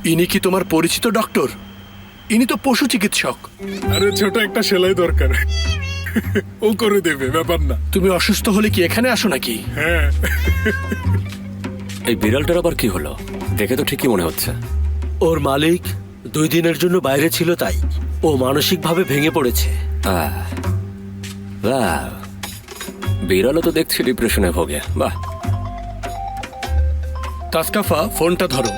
ইনি কি তোমার পরিচিত ডক্টর? ইনি তো পশু চিকিৎসক। আরে ছোট একটা সেলাই দরকার, ও করে দেবে, ব্যাপার না। তুমি অসুস্থ হলে কি এখানে আসো নাকি? হ্যাঁ। এই বিড়ালটার আবার কি হলো? দেখে তো ঠিকই মনে হচ্ছে। ওর মালিক 2 দিনের জন্য বাইরে ছিল, তাই ও মানসিকভাবে ভেঙে পড়েছে। বাহ, বিড়ালও তো দেখছি ডিপ্রেশনে ভোগে। বাহ। তাসকাফা, ফোনটা ধরো।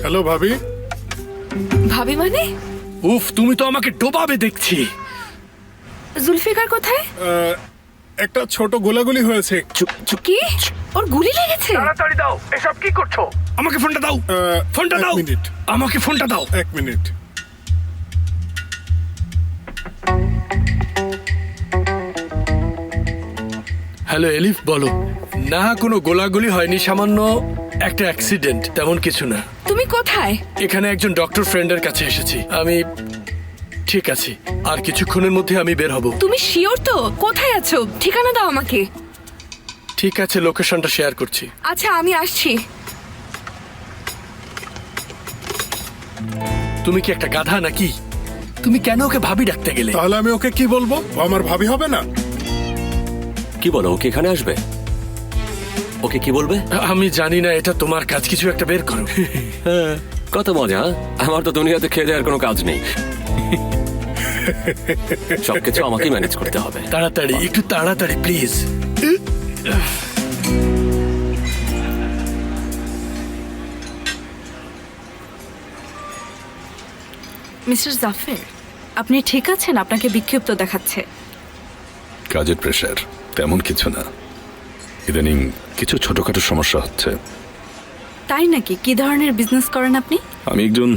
হ্যালো ভাবি। ভাবি মানে? উফ, তুমি তো আমাকে ডোবাবে দেখছি। জুলফিকার কোথায়? একটা ছোট গোলাগুলি হয়েছে। কি? ওর গুলি লেগেছে? তাড়াতাড়ি দাও, এসব কি করছো? আমাকে ফোনটা দাও। ফোনটা এক দাও। মিনিট। আমাকে ফোনটা দাও। 1 মিনিট। হ্যালো এলিফ, বলো। না, কোনো গোলাগুলি হয়নি, সামান্য একটা অ্যাক্সিডেন্ট, তেমন কিছু না। তুমি কোথায়? এখানে একজন ডক্টর ফ্রেন্ডের কাছে এসেছি আমি। ঠিক আছে, আর কিছুক্ষণের মধ্যে আমি বের হব। তুমি শিওর তো? কোথায় আছো? ঠিকানা দাও আমাকে। ঠিক আছে, লোকেশনটা শেয়ার করছি। আচ্ছা, আমি আসছি। তুমি কি একটা গাধা নাকি? তুমি কেন ওকে ভাবি ডাকতে গেলে? তাহলে আমি ওকে কি বলবো? ও আমার ভাবি হবে না? কি বলো, ওকে এখানে আসবে? ওকে কি বলবে? আমি জানি না, এটা তোমার কাজ, কিছু একটা বের করো। কত মজা। আমার তো দুনিয়াতে খেয়ে দেওয়ার কোনো কাজ নেই। সবকিছু আমাকেই ম্যানেজ করতে হবে। তাড়াতাড়ি, একটু তাড়াতাড়ি প্লিজ। মিস্টার জাফর, আপনি ঠিক আছেন? আপনাকে বিক্ষিপ্ত দেখাচ্ছে। কাজের প্রেশার, তেমন কিছু না। ইদানিং কিছু ছোটখাটো সমস্যা হচ্ছে। তাই নাকি? কি ধরনের বিজনেস করেন আপনি? আমি একজন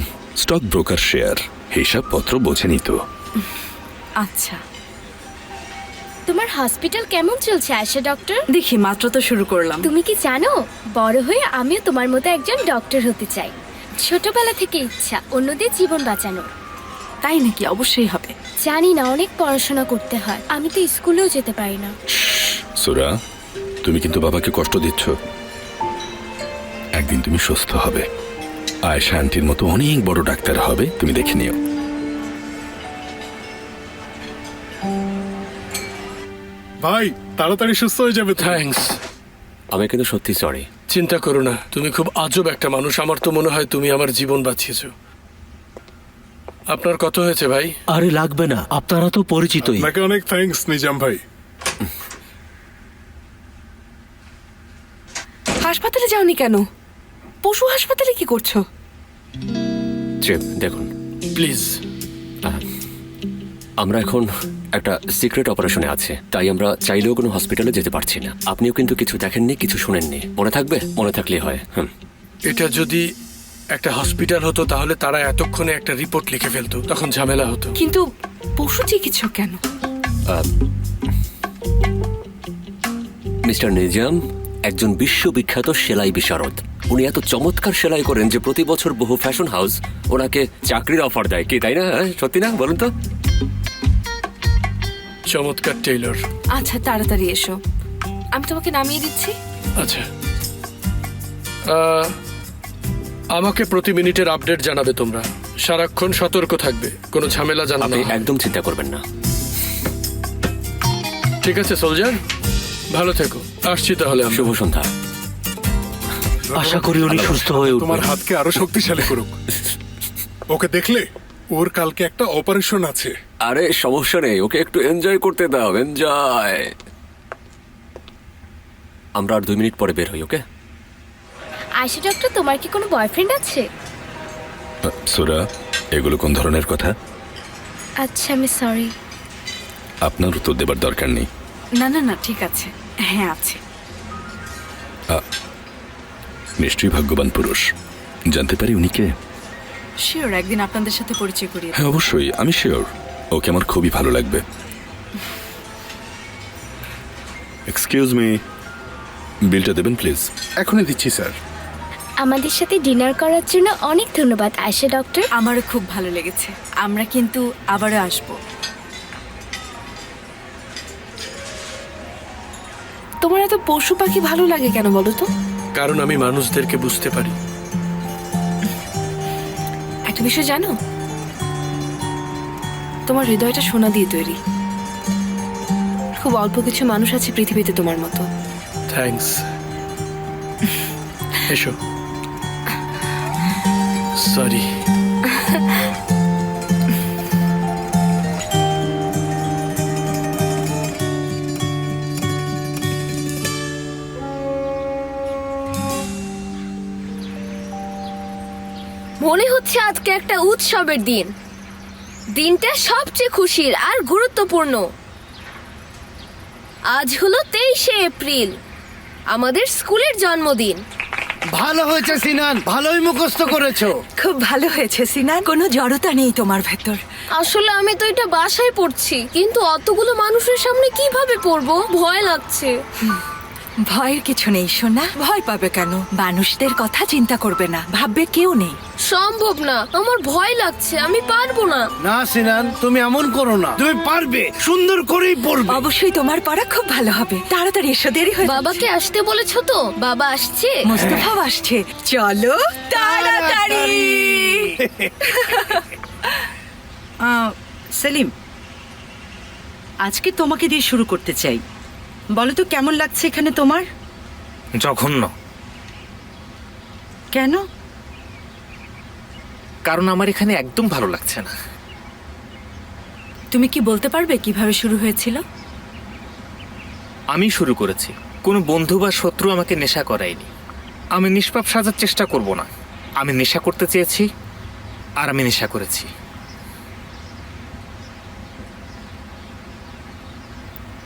স্টক ব্রোকার, শেয়ার হিসাবপত্র বোঝেনি তো। আচ্ছা, তোমার হসপিটাল কেমন চলছে আয়শা ডক্টর? দেখি, মাত্র তো শুরু করলাম। তুমি কি জানো, বড় হয়ে আমিও তোমার মতো একজন ডক্টর হতে চাই। ছোটবেলা থেকে ইচ্ছা অন্যদের জীবন বাঁচানোর। তাই নাকি? অবশ্যই হবে। জানি না, অনেক পড়াশোনা করতে হয়, আমি তো স্কুলেও যেতে পারি না। সুরা, তুমি কিন্তু বাবাকে কষ্ট দিচ্ছ। একদিন তুমি সুস্থ হবে, আয়েশা আন্টির মতো অনেক বড় ডাক্তার হবে, তুমি দেখে নিও। ভাই, তাড়াতাড়ি সুস্থ হয়ে যাবে তো। থ্যাঙ্কস। আমি কিন্তু সত্যি সরি। চিন্তা করো না, তুমি খুব আজব একটা মানুষ। আমার তো মনে হয় তুমি আমার জীবন বাঁচিয়েছো। আপনার কত হয়েছে ভাই? আরে লাগবে না, আপনারা তো পরিচিতই। আপনাকে অনেক থ্যাঙ্কস নিজাম ভাই। হাসপাতালে যাওনি কেন? পশু হাসপাতালে কি করছো? দেখুন, প্লিজ। আমরা এখন একটা সিক্রেট অপারেশনে আছে, তাই আমরা চাইলেও কোনো হসপিটালে যেতে পারছি না। আপনিও কিন্তু কিছু দেখেননি, কিছু শুনেননি। মনে থাকবে? মনে থাকলেই হয়। এটা যদি একটা হসপিটাল হতো তাহলে তারা এতক্ষণে একটা রিপোর্ট লিখে ফেলতো, তখন ঝামেলা হতো। কিন্তু পশু চিকিৎসক কেন? মিস্টার নিজাম একজন বিশ্ববিখ্যাত সেলাই বিশারদ। উনি এত চমৎকার সেলাই করেন যে প্রতি বছর বহু ফ্যাশন হাউস ওনাকে চাকরির অফার দেয়। কি তাই না? সত্যি না? বলুন তো। চমৎকার টেইলর। আচ্ছা, তাড়াতাড়ি এসো, আমি তোমাকে নামিয়ে দিচ্ছি। আচ্ছা, আমাকে প্রতি মিনিটের আপডেট জানাবে তোমরা। সারাক্ষণ সতর্ক থাকবে, কোনো ঝামেলা জানা আপনি না। একদম চিন্তা করবেন না। ঠিক আছে সোলজার, ভালো থেকো। আসছি তাহলে আমরা। শুভ সন্ধ্যা। আশা করি উনি সুস্থ হয়ে তোমার উঠবেন। হাতকে আরো শক্তিশালী করুক। ওকে দেখলে, ওর কালকে একটা অপারেশন আছে। আরে সমস্যা নেই, ওকে একটু এনজয় করতে দাও। এনজয়। আমরা আর 2 মিনিট পরে বের হই। ওকে? আয়শা ডক্টর, তোমার কি কোনো বয়ফ্রেন্ড আছে? সুরা, এগুলো কোন ধরনের কথা? আচ্ছা, আমি সরি। আপনার উত্তর দেবার দরকার নেই। না না না, ঠিক আছে। হ্যাঁ, আছে। নিশ্চয়ই ভাগ্যবান পুরুষ। জানতে পারি উনি কে? শিওর, একদিন আপনাদের সাথে পরিচয় করিয়ে দেব। হ্যাঁ অবশ্যই, আমি শিওর। ওকে আমার খুবই ভালো লাগবে। এক্সকিউজ মি, বিলটা দেবেন প্লিজ। এখনই দিচ্ছি স্যার। আমাদের সাথে ডিনার করার জন্য অনেক ধন্যবাদ আয়শা ডক্টর। আমারও খুব ভালো লেগেছে। আমরা কিন্তু আবারও আসবো। তোমার এত পশু পাখি ভালো লাগে কেন বলো তো? কারণ আমি মানুষদেরকে বুঝতে পারি। একটা বিষয় জানো, তোমার হৃদয়টা সোনা দিয়ে তৈরি। খুব অল্প কিছু মানুষ আছে পৃথিবীতে তোমার মতো। থ্যাঙ্কস। এসো। সরি। মনে হচ্ছে আজকে একটা উৎসবের দিন। দিনটা সবচেয়ে খুশির আর গুরুত্বপূর্ণ। আজ হলো 23শে এপ্রিল, আমাদের স্কুলের জন্মদিন। ভালো হয়েছে সিনান, ভালোই মুখস্থ করেছো। খুব ভালো হয়েছে সিনান, কোনো জড়তা নেই তোমার ভেতর। আসলে আমি তো এটা বাসায় পড়ছি, কিন্তু অতগুলো মানুষের সামনে কিভাবে পড়বো, ভয় লাগছে। ভয়ের কিছু নেই সোনা, ভয় পাবে কেন? মানুষদের কথা চিন্তা করবে না, ভাববে কেউ নেই। সম্ভব না, আমার ভয় লাগছে, আমি পারবো না। না সিনান, তুমি এমন করো না, তুমি পারবে, সুন্দর করেই পড়বে। অবশ্যই তোমার পড়া খুব ভালো হবে। তাড়াতাড়ি এসো, দেরি হয়ে বাবাকে আসতে বলেছো তো? বাবা আসছে? মোস্তফাও আসছে, চলো তাড়াতাড়ি। সেলিম, আজকে তোমাকে দিয়ে শুরু করতে চাই। বলো তো কেমন লাগছে এখানে তোমার? জঘন্য। কেন? কারণ আমার এখানে একদম ভালো লাগছে না। তুমি কি বলতে পারবে কিভাবে শুরু হয়েছিল? আমি শুরু করেছি, কোনো বন্ধু বা শত্রু আমাকে নেশা করায়নি। আমি নিষ্পাপ সাজার চেষ্টা করব না। আমি নেশা করতে চেয়েছি আর আমি নেশা করেছি।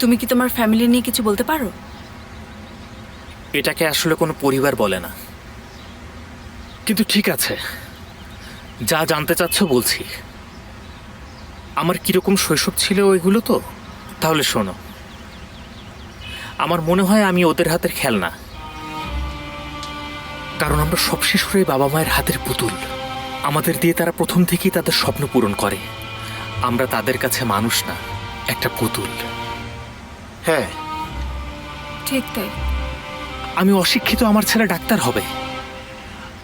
তুমি কি তোমার ফ্যামিলি নিয়ে কিছু বলতে পারো? এটাকে আসলে কোনো পরিবার বলে না, কিন্তু ঠিক আছে, যা জানতে চাচ্ছ বলছি। আমার কিরকম শৈশব ছিল ওইগুলো তো, তাহলে শোনো। আমার মনে হয় আমি ওদের হাতের খেলনা, কারণ আমরা সব শিশুরাই বাবা মায়ের হাতের পুতুল। আমাদের দিয়ে তারা প্রথম থেকেই তাদের স্বপ্ন পূরণ করে। আমরা তাদের কাছে মানুষ না, একটা পুতুল। হ্যাঁ, ঠিক তাই। আমি অশিক্ষিত, আমার ছেলে ডাক্তার হবে।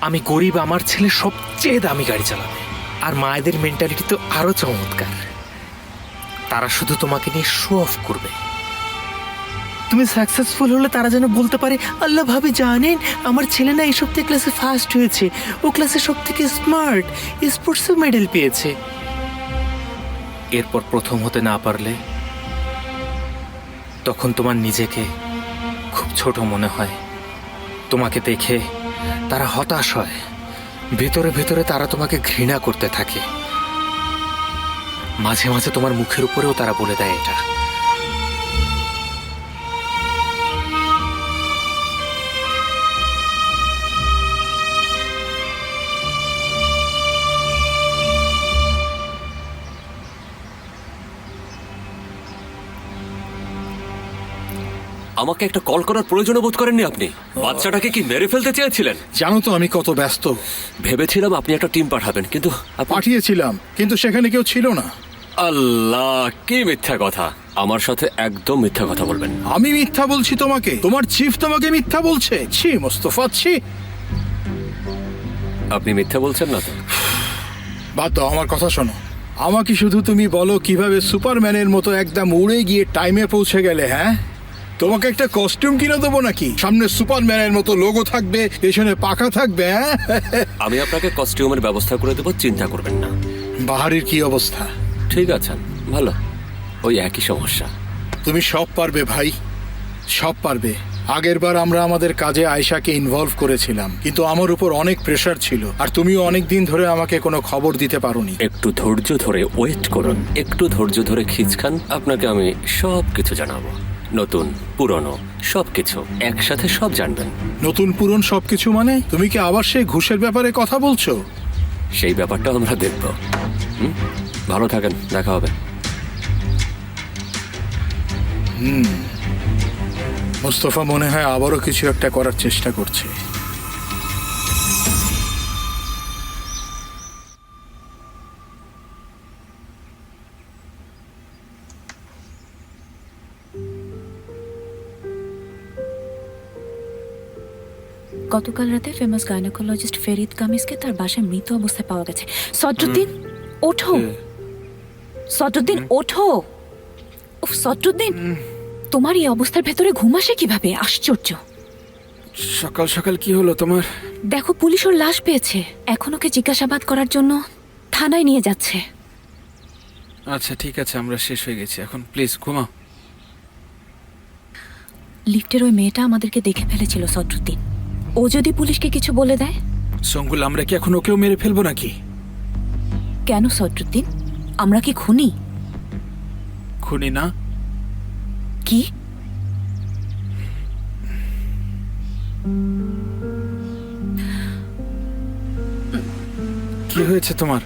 আমি গরিব, আমার ছেলে সবচেয়ে দামি গাড়ি চালাবে। আর মায়েদের মেন্টালিটি তো আরো চমৎকার, তারা শুধু তোমাকে নিয়ে শো অফ করবে। তুমি সাকসেসফুল হলে তারা যেন বলতে পারে, আল্লাহ ভাবি জানেন আমার ছেলে না এই সপ্তাহে ক্লাসে ফার্স্ট হয়েছে, ও ক্লাসে সব থেকে স্মার্ট, স্পোর্টসে মেডেল পেয়েছে। এরপর প্রথম হতে না পারলে তখন তোমার নিজেকে খুব ছোট মনে হয়। তোমাকে দেখে তারা হতাশ হয়, ভেতরে ভেতরে তারা তোমাকে ঘৃণা করতে থাকে। মাঝে মাঝে তোমার মুখের উপরেও তারা বলে দেয় এটা। আমাকে একটা কল করার প্রয়োজন বোধ করেননি আপনি? বাচ্চাটাকে কি মেরে ফেলতে চেয়েছিলেন? জানো তো আমি কত ব্যস্ত। ভেবেছিলাম আপনি একটা টিম পাঠাবেন, কিন্তু পাঠিয়েছিলাম, কিন্তু সেখানে কেউ ছিল না। আল্লাহ, কি মিথ্যা কথা! আমার সাথে একদম মিথ্যা কথা বলবেন না। আমি মিথ্যা বলছি তোমাকে? তোমার চিফ তোমাকে মিথ্যা বলছে? ছি মোস্তফা, ছি। আপনি মিথ্যা বলছেন না তো? বাদ দাও, আমার কথা শোনো। আমাকে শুধু তুমি বলো কিভাবে সুপারম্যানের মতো একদম উড়ে গিয়ে টাইমে পৌঁছে গেলে। হ্যাঁ, তোমাকে একটা কস্টিউম কিনে দেবো নাকি? সামনে সুপারম্যানের মতো লোগো থাকবে, পেছনে পাখা থাকবে। হ্যাঁ, আমি আপনাকে কস্টিউমের ব্যবস্থা করে দেবো, চিন্তা করবেন না। বাহারির কি অবস্থা? ঠিক আছেন, ভালো। ওই একই সমস্যা। তুমি সব পারবে ভাই, সব পারবে। আগেরবার আমরা আমাদের কাজে আয়শাকে ইনভলভ করেছিলাম, কিন্তু আমার উপর অনেক প্রেশার ছিল, আর তুমিও অনেক দিন ধরে আমাকে কোনো খবর দিতে পারোনি। একটু ধৈর্য ধরে ওয়েট করুন, একটু ধৈর্য ধরে খিচখান, আপনাকে আমি সব কিছু জানাবো। নতুন পুরনো সবকিছু একসাথে সব জানবেন। নতুন পুরন সবকিছু মানে? তুমি কি আবার সেই ঘুষের ব্যাপারে কথা বলছো? সেই ব্যাপারটা আমরা দেখব। ভালো থাকেন, দেখা হবে। মোস্তফা মনে হয় আবারও কিছু একটা করার চেষ্টা করছে। গতকাল রাতে ফেমাস গাইনোকোলজিস্ট ফেরিদ কামিজকে তার বাসায় মৃত অবস্থায় পাওয়া গেছে। সদরুদ্দিন ওঠো, সদরুদ্দিন ওঠো। উফ, সদরুদ্দিন তোমার এই অবস্থার ভেতরে ঘুম আসে কিভাবে? আশ্চর্য। সকাল সকাল কি হলো তোমার? দেখো, পুলিশ ওর লাশ পেয়েছে, এখন ওকে জিজ্ঞাসাবাদ করার জন্য থানায় নিয়ে যাচ্ছে। আচ্ছা ঠিক আছে, আমরা শেষ হয়ে গেছি, এখন প্লিজ ঘুমাও। লিফটের ওই মেয়েটা আমাদেরকে দেখে ফেলেছিল সদরুদ্দিন। ও যদি পুলিশকে কিছু বলে দেয়? সঙ্গুল, আমরা কি এখন ওকেও মেরে ফেলবো নাকি? কেন সদরুদ্দিন, আমরা কি খুনি? খুনি না। কি? কি হয়েছে তোমার?